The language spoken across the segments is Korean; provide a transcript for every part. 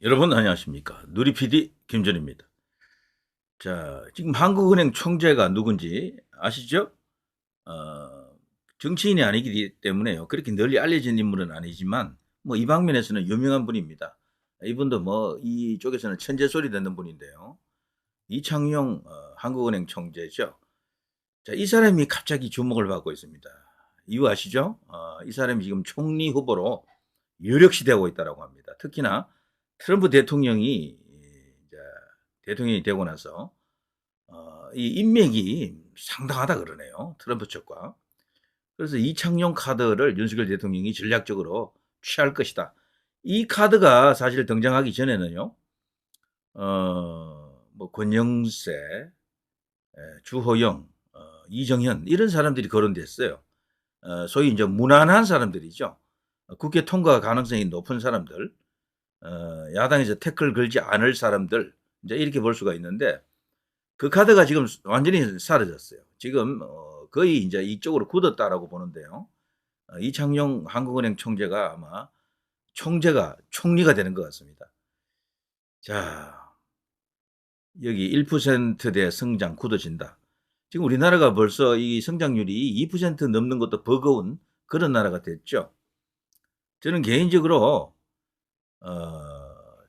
여러분 안녕하십니까. 누리 PD 김준입니다. 자, 지금 한국은행 총재가 누군지 아시죠? 어, 정치인이 아니기 때문에요. 그렇게 널리 알려진 인물은 아니지만 뭐 이 방면에서는 유명한 분입니다. 이분도 뭐 이쪽에서는 천재 소리 듣는 분인데요. 이창용 한국은행 총재죠. 자, 이 사람이 갑자기 주목을 받고 있습니다. 이유 아시죠? 이 사람이 지금 총리 후보로 유력시되고 있다고 합니다. 특히나 트럼프 대통령이 이제 대통령이 되고 나서 이 인맥이 상당하다 그러네요. 트럼프 측과. 그래서 이창용 카드를 윤석열 대통령이 전략적으로 취할 것이다. 이 카드가 사실 등장하기 전에는요. 뭐 권영세, 주호영, 이정현 이런 사람들이 거론됐어요. 소위 이제 무난한 사람들이죠. 국회 통과 가능성이 높은 사람들, 야당에서 태클 걸지 않을 사람들, 이제 이렇게 볼 수가 있는데 그 카드가 지금 완전히 사라졌어요. 지금 거의 이제 이쪽으로 굳었다라고 보는데요. 이창용 한국은행 총재가 아마 총리가 되는 것 같습니다. 자, 여기 1%대 성장 굳어진다. 지금 우리나라가 벌써 이 성장률이 2% 넘는 것도 버거운 그런 나라가 됐죠. 저는 개인적으로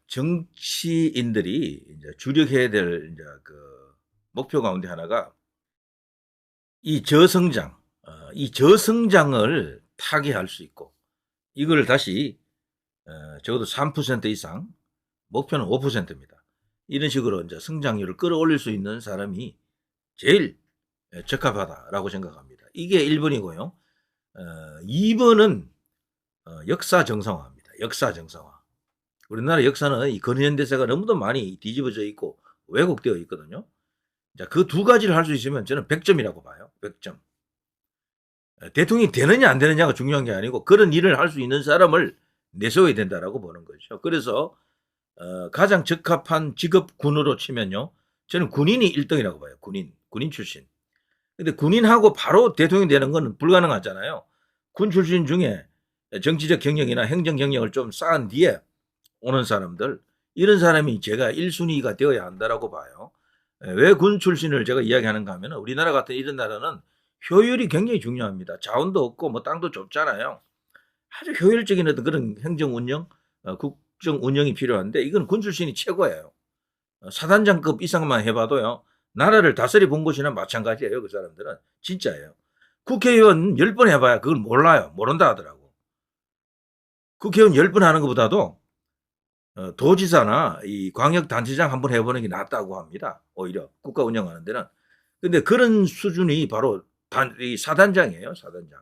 정치인들이 이제 주력해야 될 이제 그 목표 가운데 하나가 이 저성장을 타개할 수 있고 이걸 다시 적어도 3% 이상 목표는 5%입니다. 이런 식으로 이제 성장률을 끌어올릴 수 있는 사람이 제일 적합하다라고 생각합니다. 이게 1번이고요. 2번은 역사 정상화입니다. 역사 정상화. 우리나라 역사는 이 근현대사가 너무도 많이 뒤집어져 있고 왜곡되어 있거든요. 자, 그 두 가지를 할 수 있으면 저는 100점이라고 봐요. 100점. 대통령이 되느냐 안 되느냐가 중요한 게 아니고 그런 일을 할 수 있는 사람을 내세워야 된다라고 보는 거죠. 그래서 가장 적합한 직업군으로 치면요. 저는 군인이 1등이라고 봐요. 군인 출신. 근데 군인하고 바로 대통령이 되는 건 불가능하잖아요. 군 출신 중에 정치적 경력이나 행정 경력을 좀 쌓은 뒤에 오는 사람들, 이런 사람이 제가 1순위가 되어야 한다라고 봐요. 왜 군 출신을 제가 이야기하는가 하면 우리나라 같은 이런 나라는 효율이 굉장히 중요합니다. 자원도 없고 뭐 땅도 좁잖아요. 아주 효율적인 어떤 그런 행정 운영, 국정 운영이 필요한데 이건 군 출신이 최고예요. 사단장급 이상만 해봐도요. 나라를 다스려 본 것이나 마찬가지예요. 그 사람들은. 진짜예요. 국회의원 10번 해봐야 그걸 몰라요. 모른다 하더라고. 국회의원 10번 하는 것보다도 도지사나 이 광역단체장 한번 해보는 게 낫다고 합니다. 오히려 국가 운영하는 데는. 근데 그런 수준이 바로 이 사단장이에요. 사단장.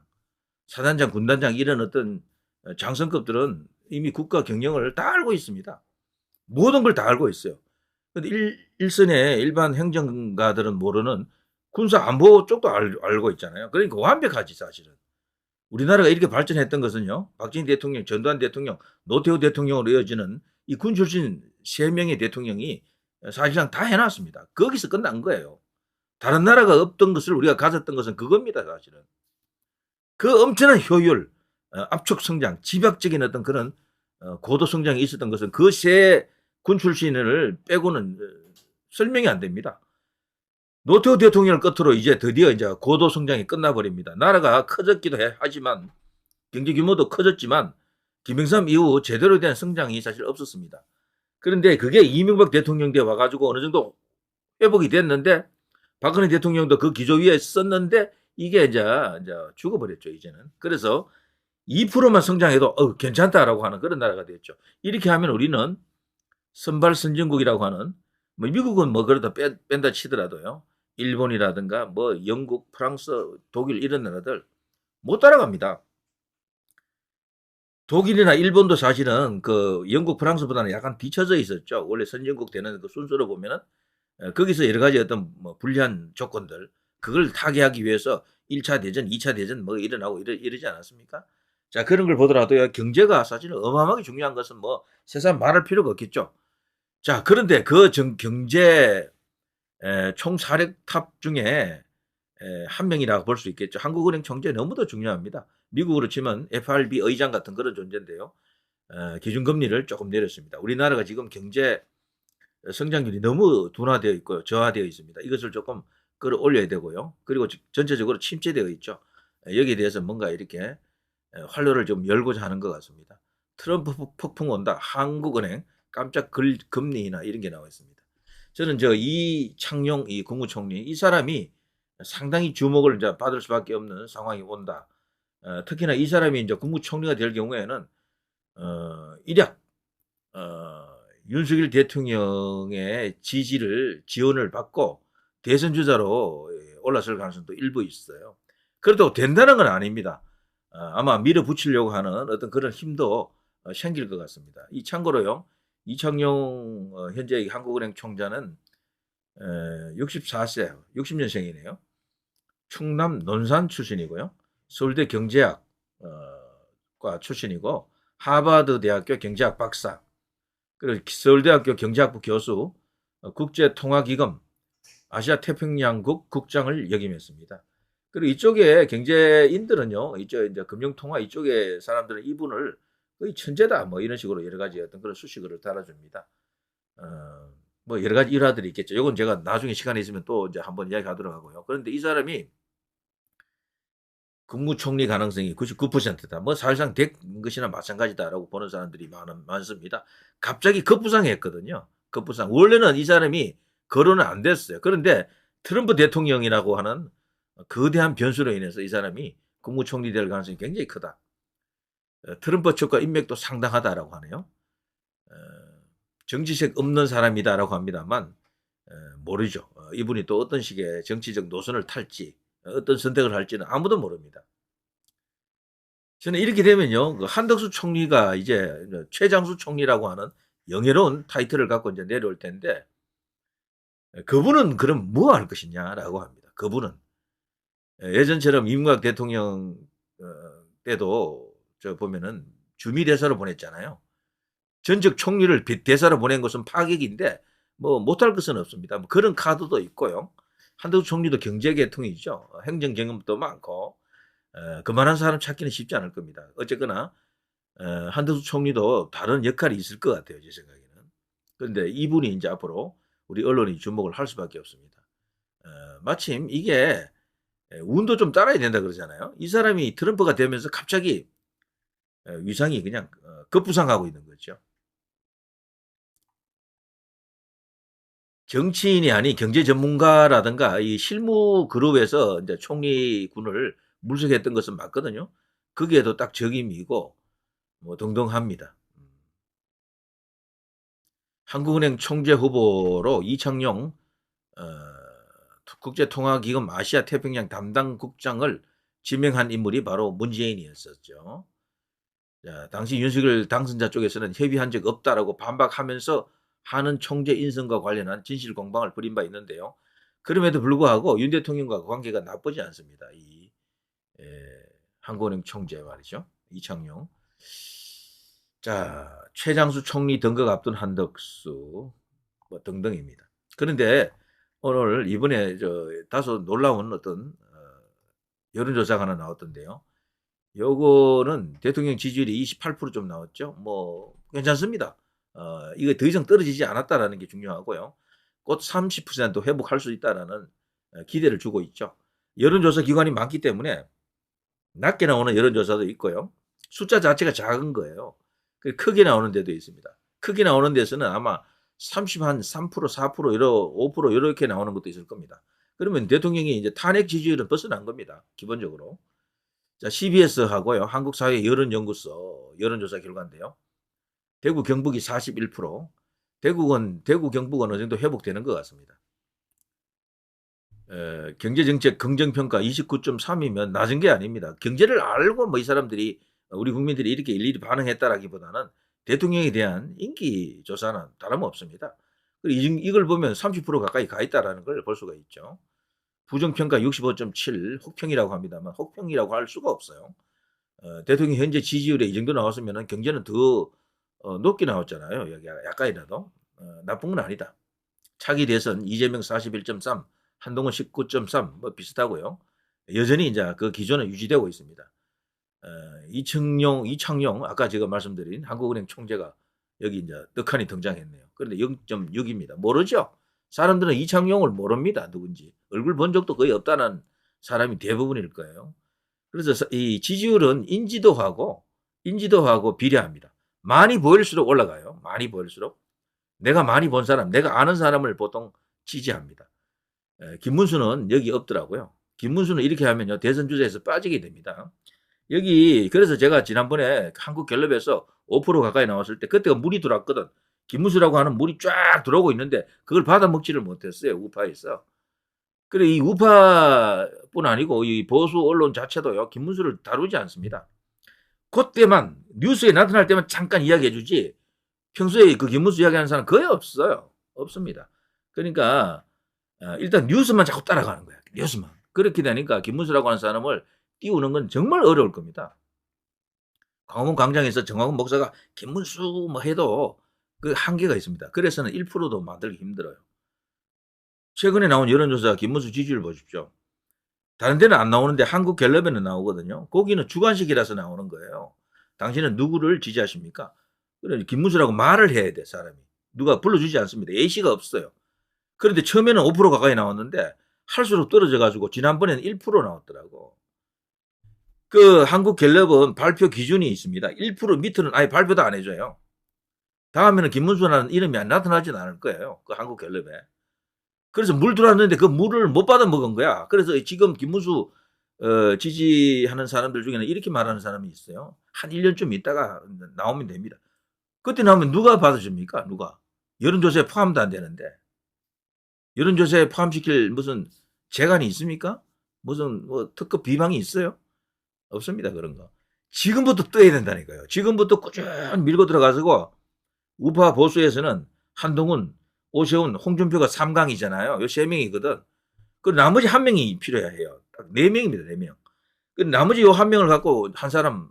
사단장, 군단장 이런 어떤 장성급들은 이미 국가 경영을 다 알고 있습니다. 모든 걸 다 알고 있어요. 근데 일선의 일반 행정가들은 모르는 군사 안보 쪽도 알고 있잖아요. 그러니까 완벽하지 사실은. 우리나라가 이렇게 발전했던 것은요. 박정희 대통령, 전두환 대통령, 노태우 대통령으로 이어지는 이 군 출신 3명의 대통령이 사실상 다 해놨습니다. 거기서 끝난 거예요. 다른 나라가 없던 것을 우리가 가졌던 것은 그겁니다. 사실은. 그 엄청난 효율, 압축 성장, 집약적인 어떤 그런 고도 성장이 있었던 것은 그 세 군 출신을 빼고는 설명이 안 됩니다. 노태우 대통령을 끝으로 이제 드디어 이제 고도 성장이 끝나버립니다. 나라가 커졌기도 하지만 경제 규모도 커졌지만 김영삼 이후 제대로 된 성장이 사실 없었습니다. 그런데 그게 이명박 대통령 때 와가지고 어느 정도 회복이 됐는데 박근혜 대통령도 그 기조 위에 썼는데 이게 이제 죽어버렸죠 이제는. 그래서 2%만 성장해도 괜찮다라고 하는 그런 나라가 됐죠. 이렇게 하면 우리는 선발 선진국이라고 하는 뭐 미국은 뭐 그러다 뺀다 치더라도요. 일본이라든가 뭐 영국, 프랑스, 독일 이런 나라들 못 따라갑니다. 독일이나 일본도 사실은 그 영국, 프랑스보다는 약간 뒤쳐져 있었죠. 원래 선진국 되는 그 순서로 보면은 거기서 여러 가지 어떤 뭐 불리한 조건들 그걸 타개하기 위해서 1차 대전, 2차 대전 뭐 일어나고 이러지 않았습니까? 자, 그런 걸 보더라도요. 경제가 사실은 어마어마하게 중요한 것은 뭐 세상 말할 필요가 없겠죠. 자, 그런데 그 경제 총사령탑 중에 한 명이라고 볼 수 있겠죠. 한국은행 총재 너무도 중요합니다. 미국으로 치면 FRB 의장 같은 그런 존재인데요. 기준금리를 조금 내렸습니다. 우리나라가 지금 경제 성장률이 너무 둔화되어 있고요. 저하되어 있습니다. 이것을 조금 끌어올려야 되고요. 그리고 전체적으로 침체되어 있죠. 여기에 대해서 뭔가 이렇게 활로를 좀 열고자 하는 것 같습니다. 트럼프 폭풍 온다. 한국은행 깜짝 금리 인하 이런 게 나와 있습니다. 저는 이창용 이 국무총리 이 사람이 상당히 주목을 이제 받을 수밖에 없는 상황이 온다. 특히나 이 사람이 이제 국무총리가 될 경우에는 일약 윤석열 대통령의 지원을 받고 대선 주자로 올라설 가능성도 일부 있어요. 그래도 된다는 건 아닙니다. 아마 밀어붙이려고 하는 어떤 그런 힘도 생길 것 같습니다. 참고로요, 이창용 현재 한국은행 총재는 64세, 60년생이네요. 충남 논산 출신이고요. 서울대 경제학과 출신이고 하버드 대학교 경제학 박사, 그리고 서울대학교 경제학부 교수, 국제통화기금 아시아태평양국 국장을 역임했습니다. 그리고 이쪽에 경제인들은요, 이쪽 이제 금융통화 이쪽에 사람들은 이분을 거의 천재다 뭐 이런 식으로 여러 가지 어떤 그런 수식어를 달아줍니다. 뭐 여러 가지 일화들이 있겠죠. 이건 제가 나중에 시간이 있으면 또 이제 한번 이야기하도록 하고요. 그런데 이 사람이 국무총리 가능성이 99%다. 뭐 사실상 된 것이나 마찬가지다라고 보는 사람들이 많습니다. 갑자기 급부상했거든요. 급부상. 원래는 이 사람이 거론은 안 됐어요. 그런데 트럼프 대통령이라고 하는 거대한 변수로 인해서 이 사람이 국무총리 될 가능성이 굉장히 크다. 트럼프 측과 인맥도 상당하다라고 하네요. 정치색 없는 사람이다라고 합니다만 모르죠. 이분이 또 어떤 식의 정치적 노선을 탈지 어떤 선택을 할지는 아무도 모릅니다. 저는 이렇게 되면요, 한덕수 총리가 이제 최장수 총리라고 하는 영예로운 타이틀을 갖고 이제 내려올 텐데, 그분은 그럼 뭐 할 것이냐라고 합니다. 그분은 예전처럼 이명박 대통령 때도 저 보면은 주미대사로 보냈잖아요. 전직 총리를 대사로 보낸 것은 파격인데 뭐 못할 것은 없습니다. 뭐 그런 카드도 있고요. 한덕수 총리도 경제계통이죠. 행정 경험도 많고 그만한 사람 찾기는 쉽지 않을 겁니다. 어쨌거나 한덕수 총리도 다른 역할이 있을 것 같아요. 제 생각에는. 그런데 이분이 이제 앞으로 우리 언론이 주목을 할 수밖에 없습니다. 마침 이게 운도 좀 따라야 된다 그러잖아요. 이 사람이 트럼프가 되면서 갑자기 위상이 그냥 급부상하고 있는 거죠. 정치인이 아닌 경제 전문가라든가 이 실무 그룹에서 이제 총리군을 물색했던 것은 맞거든요. 거기에도 딱 적임이고 뭐 등등합니다. 한국은행 총재 후보로 이창용 국제통화기금 아시아태평양 담당 국장을 지명한 인물이 바로 문재인이었었죠. 자, 당시 윤석열 당선자 쪽에서는 협의한 적 없다라고 반박하면서 하는 총재 인선과 관련한 진실 공방을 벌인 바 있는데요. 그럼에도 불구하고 윤 대통령과 관계가 나쁘지 않습니다. 이 한국은행 총재 말이죠. 이창용. 자, 최장수 총리 등극 앞둔 한덕수 뭐 등등입니다. 그런데 오늘 이번에 다소 놀라운 어떤 여론조사가 하나 나왔던데요. 요거는 대통령 지지율이 28%좀 나왔죠. 뭐 괜찮습니다. 이거 더 이상 떨어지지 않았다라는 게 중요하고요. 곧 30% 회복할 수 있다라는 기대를 주고 있죠. 여론조사 기관이 많기 때문에 낮게 나오는 여론조사도 있고요. 숫자 자체가 작은 거예요. 크게 나오는 데도 있습니다. 크게 나오는 데서는 아마 30한 3%, 4%, 5% 이렇게 나오는 것도 있을 겁니다. 그러면 대통령이 이제 탄핵 지지율은 벗어난 겁니다. 기본적으로. 자, CBS하고요. 한국사회 여론연구소 여론조사 결과인데요. 대구 경북이 41%, 대구 경북은 어느 정도 회복되는 것 같습니다. 경제정책 긍정평가 29.3이면 낮은 게 아닙니다. 경제를 알고 뭐 이 사람들이 우리 국민들이 이렇게 일일이 반응했다라기보다는 대통령에 대한 인기 조사는 다름없습니다. 이걸 보면 30% 가까이 가 있다라는 걸 볼 수가 있죠. 부정평가 65.7 혹평이라고 합니다만 혹평이라고 할 수가 없어요. 대통령 현재 지지율에 이 정도 나왔으면 경제는 더 높게 나왔잖아요. 여기 약간이라도 나쁜 건 아니다. 차기 대선 이재명 41.3, 한동훈 19.3 뭐 비슷하고요. 여전히 이제 그 기조는 유지되고 있습니다. 이창용 아까 제가 말씀드린 한국은행 총재가 여기 이제 떡하니 등장했네요. 그런데 0.6입니다. 모르죠? 사람들은 이창용을 모릅니다. 누군지. 얼굴 본 적도 거의 없다는 사람이 대부분일 거예요. 그래서 이 지지율은 인지도하고 비례합니다. 많이 보일수록 올라가요. 많이 보일수록. 내가 많이 본 사람, 내가 아는 사람을 보통 지지합니다. 김문수는 여기 없더라고요. 김문수는 이렇게 하면요, 대선 주자에서 빠지게 됩니다. 여기, 그래서 제가 지난번에 한국갤럽에서 5% 가까이 나왔을 때, 그때가 물이 들어왔거든. 김문수라고 하는 물이 쫙 들어오고 있는데, 그걸 받아먹지를 못했어요, 우파에서. 그래, 이 우파뿐 아니고, 이 보수 언론 자체도요, 김문수를 다루지 않습니다. 그때만, 뉴스에 나타날 때만 잠깐 이야기해주지, 평소에 그 김문수 이야기하는 사람 거의 없어요. 없습니다. 그러니까, 일단 뉴스만 자꾸 따라가는 거야. 뉴스만. 그렇게 되니까 김문수라고 하는 사람을 띄우는 건 정말 어려울 겁니다. 광화문 광장에서 정광훈 목사가 김문수 뭐 해도 그 한계가 있습니다. 그래서는 1%도 만들기 힘들어요. 최근에 나온 여론조사 김문수 지지율 보십시오. 다른 데는 안 나오는데 한국갤럽에는 나오거든요. 거기는 주관식이라서 나오는 거예요. 당신은 누구를 지지하십니까? 그래, 김문수라고 말을 해야 돼, 사람이. 누가 불러주지 않습니다. A씨가 없어요. 그런데 처음에는 5% 가까이 나왔는데 할수록 떨어져가지고 지난번에는 1% 나왔더라고. 그 한국갤럽은 발표 기준이 있습니다. 1% 밑으로는 아예 발표도 안 해줘요. 다음에는 김문수라는 이름이 안 나타나진 않을 거예요. 그 한국갤럽에. 그래서 물 들어왔는데 그 물을 못 받아 먹은 거야. 그래서 지금 김문수 지지하는 사람들 중에는 이렇게 말하는 사람이 있어요. 한 1년쯤 있다가 나오면 됩니다. 그때 나오면 누가 받아줍니까? 누가? 여론조사에 포함도 안 되는데. 여론조사에 포함시킬 무슨 재간이 있습니까? 무슨 뭐 특급 비방이 있어요? 없습니다. 그런 거. 지금부터 떠야 된다니까요. 지금부터 꾸준히 밀고 들어가서 우파 보수에서는 한동훈, 오세훈, 홍준표가 3강이잖아요. 요 3명이거든. 그 나머지 1명이 필요해야 해요. 딱 4명입니다. 4명. 그 나머지 요 1명을 갖고 한 사람,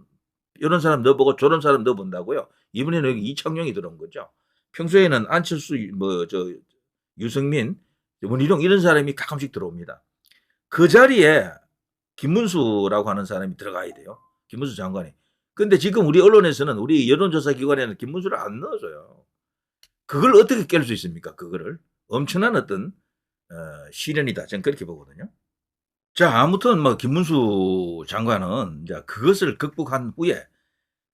이런 사람 넣어보고 저런 사람 넣어본다고요. 이번에는 여기 이창용이 들어온 거죠. 평소에는 안철수, 유승민, 원희룡 이런 사람이 가끔씩 들어옵니다. 그 자리에 김문수라고 하는 사람이 들어가야 돼요. 김문수 장관이. 근데 지금 우리 언론에서는, 우리 여론조사 기관에는 김문수를 안 넣어줘요. 그걸 어떻게 깰 수 있습니까? 그거를. 엄청난 어떤 시련이다. 저는 그렇게 보거든요. 자, 아무튼 뭐 김문수 장관은 이제 그것을 극복한 후에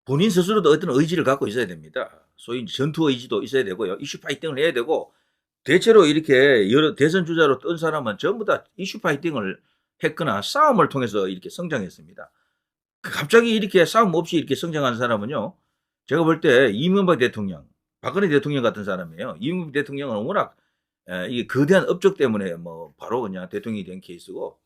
본인 스스로도 어떤 의지를 갖고 있어야 됩니다. 소위 전투 의지도 있어야 되고요. 이슈 파이팅을 해야 되고, 대체로 이렇게 여러 대선 주자로 뜬 사람은 전부 다 이슈 파이팅을 했거나 싸움을 통해서 이렇게 성장했습니다. 갑자기 이렇게 싸움 없이 이렇게 성장한 사람은요, 제가 볼 때 이명박 대통령, 박근혜 대통령 같은 사람이에요. 이명박 대통령은 워낙 이게 거대한 업적 때문에 뭐 바로 그냥 대통령이 된 케이스고,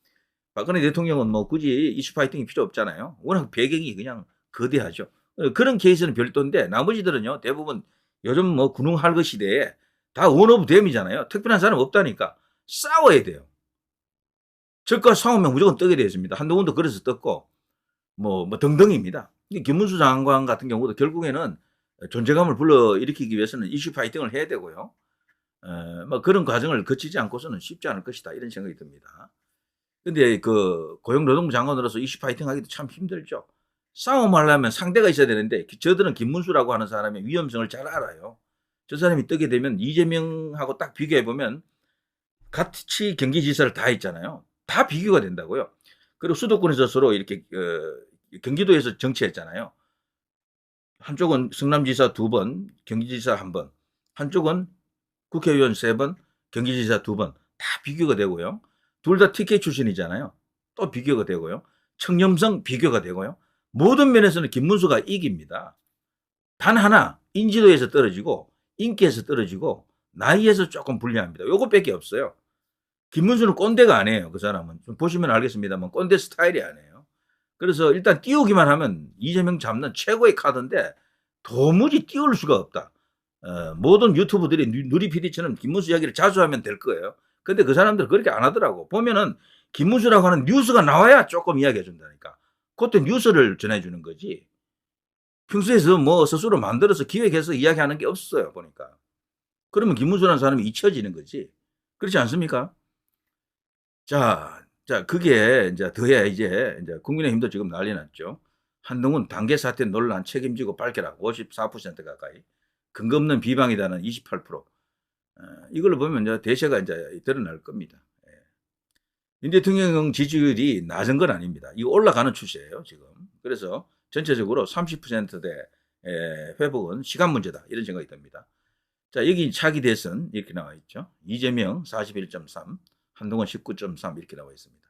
박근혜 대통령은 뭐 굳이 이슈 파이팅이 필요 없잖아요. 워낙 배경이 그냥 거대하죠. 그런 케이스는 별도인데, 나머지들은요, 대부분 요즘 뭐 군웅 할거 시대에 다 원 오브 댐이잖아요. 특별한 사람 없다니까. 싸워야 돼요. 적과 싸우면 무조건 뜨게 되어 있습니다. 한동훈도 그래서 떴고, 뭐 등등입니다. 김문수 장관 같은 경우도 결국에는 존재감을 불러일으키기 위해서는 이슈 파이팅을 해야 되고요. 뭐 그런 과정을 거치지 않고서는 쉽지 않을 것이다. 이런 생각이 듭니다. 근데 그 고용노동부 장관으로서 이슈 파이팅 하기도 참 힘들죠. 싸움하려면 상대가 있어야 되는데, 저들은 김문수라고 하는 사람의 위험성을 잘 알아요. 저 사람이 뜨게 되면 이재명하고 딱 비교해보면 같이 경기지사를 다 했잖아요. 다 비교가 된다고요. 그리고 수도권에서 서로 이렇게 경기도에서 정치했잖아요. 한쪽은 성남지사 2번, 경기지사 1번, 한쪽은 국회의원 3번, 경기지사 2번, 다 비교가 되고요. 둘 다 TK 출신이잖아요. 또 비교가 되고요. 청렴성 비교가 되고요. 모든 면에서는 김문수가 이깁니다. 단 하나, 인지도에서 떨어지고, 인기에서 떨어지고, 나이에서 조금 불리합니다. 요것밖에 없어요. 김문수는 꼰대가 아니에요. 그 사람은. 좀 보시면 알겠습니다만 꼰대 스타일이 아니에요. 그래서 일단 띄우기만 하면 이재명 잡는 최고의 카드인데, 도무지 띄울 수가 없다. 모든 유튜브들이 누리 PD처럼 김문수 이야기를 자주 하면 될 거예요. 근데 그 사람들 그렇게 안 하더라고. 보면은 김문수라고 하는 뉴스가 나와야 조금 이야기해 준다니까. 그것도 뉴스를 전해주는 거지. 평소에서 뭐 스스로 만들어서 기획해서 이야기하는 게 없어요. 보니까. 그러면 김문수라는 사람이 잊혀지는 거지. 그렇지 않습니까? 자, 그게 이제 더해 이제 국민의힘도 지금 난리 났죠. 한동훈 당계 사태 논란 책임지고 밝혀라 54% 가까이. 근거 없는 비방이다는 28%. 이걸로 보면 이제 대세가 이제 드러날 겁니다. 예. 윤 대통령 지지율이 낮은 건 아닙니다. 이거 올라가는 추세예요, 지금. 그래서 전체적으로 30%대 회복은 시간 문제다. 이런 생각이 듭니다. 자, 여기 차기 대선 이렇게 나와 있죠. 이재명 41.3, 한동훈 19.3 이렇게 나와 있습니다.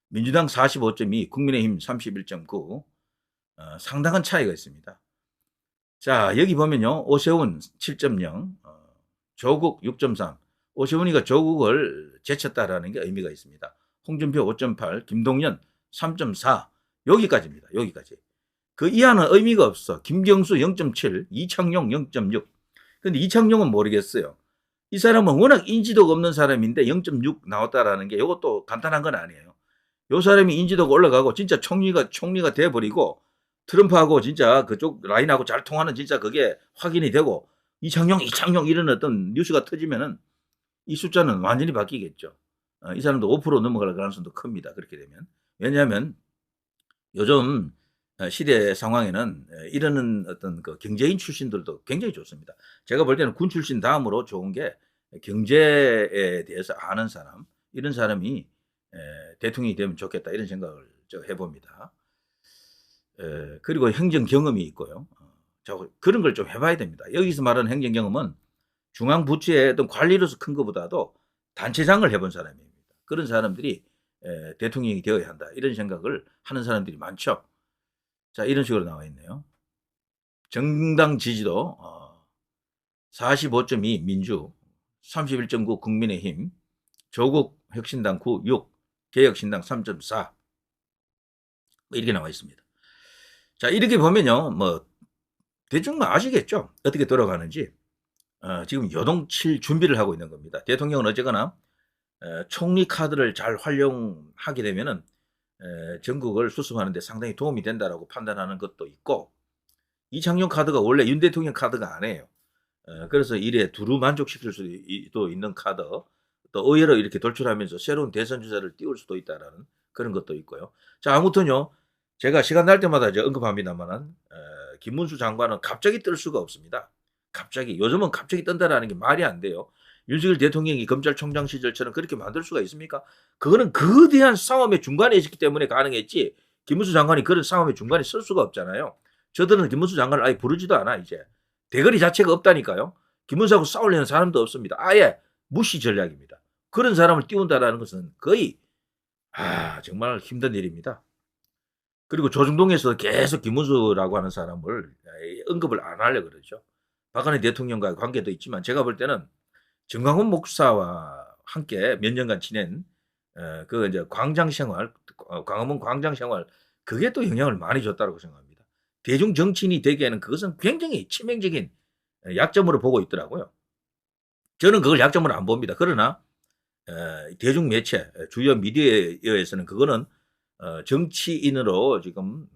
민주당 45.2, 국민의힘 31.9, 상당한 차이가 있습니다. 자, 여기 보면요. 오세훈 7.0, 조국 6.3. 오세훈이가 조국을 제쳤다라는 게 의미가 있습니다. 홍준표 5.8, 김동연 3.4. 여기까지입니다. 여기까지. 그 이하는 의미가 없어. 김경수 0.7, 이창용 0.6. 근데 이창용은 모르겠어요. 이 사람은 워낙 인지도가 없는 사람인데 0.6 나왔다라는 게 이것도 간단한 건 아니에요. 요 사람이 인지도가 올라가고 진짜 총리가 돼버리고 트럼프하고 진짜 그쪽 라인하고 잘 통하는 진짜 그게 확인이 되고 이창용 이런 어떤 뉴스가 터지면은 이 숫자는 완전히 바뀌겠죠. 이 사람도 5% 넘어갈 가능성도 큽니다. 그렇게 되면. 왜냐하면 요즘 시대 상황에는 이러는 어떤 그 경제인 출신들도 굉장히 좋습니다. 제가 볼 때는 군 출신 다음으로 좋은 게 경제에 대해서 아는 사람, 이런 사람이 대통령이 되면 좋겠다 이런 생각을 해봅니다. 그리고 행정 경험이 있고요. 그런 걸 좀 해봐야 됩니다. 여기서 말하는 행정 경험은 중앙부처의 어떤 관리로서 큰 것보다도 단체장을 해본 사람입니다. 그런 사람들이 대통령이 되어야 한다. 이런 생각을 하는 사람들이 많죠. 자, 이런 식으로 나와 있네요. 정당 지지도 45.2 민주, 31.9 국민의힘, 조국 혁신당 9, 6, 개혁신당 3.4 이렇게 나와 있습니다. 자, 이렇게 보면요. 뭐 대충 아시겠죠? 어떻게 돌아가는지. 지금 요동칠 준비를 하고 있는 겁니다. 대통령은 어쨌거나 총리 카드를 잘 활용하게 되면은 전국을 수습하는 데 상당히 도움이 된다라고 판단하는 것도 있고, 이창용 카드가 원래 윤 대통령 카드가 아니에요. 그래서 이래 두루 만족시킬 수도 있는 카드, 또 의외로 이렇게 돌출하면서 새로운 대선 주자를 띄울 수도 있다라는 그런 것도 있고요. 자, 아무튼요, 제가 시간 날 때마다 이제 언급합니다만은 김문수 장관은 갑자기 뜰 수가 없습니다. 갑자기 요즘은 갑자기 뜬다라는 게 말이 안 돼요. 윤석열 대통령이 검찰총장 시절처럼 그렇게 만들 수가 있습니까? 그거는 거대한 싸움의 중간에 있었기 때문에 가능했지, 김문수 장관이 그런 싸움의 중간에 쓸 수가 없잖아요. 저들은 김문수 장관을 아예 부르지도 않아. 이제 대거리 자체가 없다니까요. 김문수하고 싸우려는 사람도 없습니다. 아예 무시 전략입니다. 그런 사람을 띄운다라는 것은 거의 정말 힘든 일입니다. 그리고 조중동에서 계속 김문수라고 하는 사람을 언급을 안 하려고 그러죠. 박근혜 대통령과의 관계도 있지만 제가 볼 때는 정광훈 목사와 함께 몇 년간 지낸 그 이제 광장 생활, 광화문 광장 생활, 그게 또 영향을 많이 줬다고 생각합니다. 대중 정치인이 되기에는 그것은 굉장히 치명적인 약점으로 보고 있더라고요. 저는 그걸 약점으로 안 봅니다. 그러나 대중 매체, 주요 미디어에서는 그거는 정치인으로 지금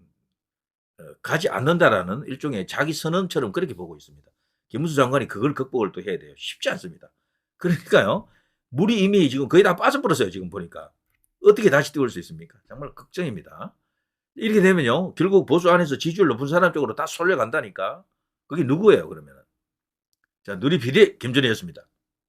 가지 않는다라는 일종의 자기 선언처럼 그렇게 보고 있습니다. 김문수 장관이 그걸 극복을 또 해야 돼요. 쉽지 않습니다. 그러니까요, 물이 이미 지금 거의 다 빠져버렸어요. 지금 보니까 어떻게 다시 띄울 수 있습니까? 정말 걱정입니다. 이렇게 되면요, 결국 보수 안에서 지지율 높은 사람 쪽으로 다 쏠려간다니까. 그게 누구예요, 그러면? 자, 누리PD 김준희였습니다.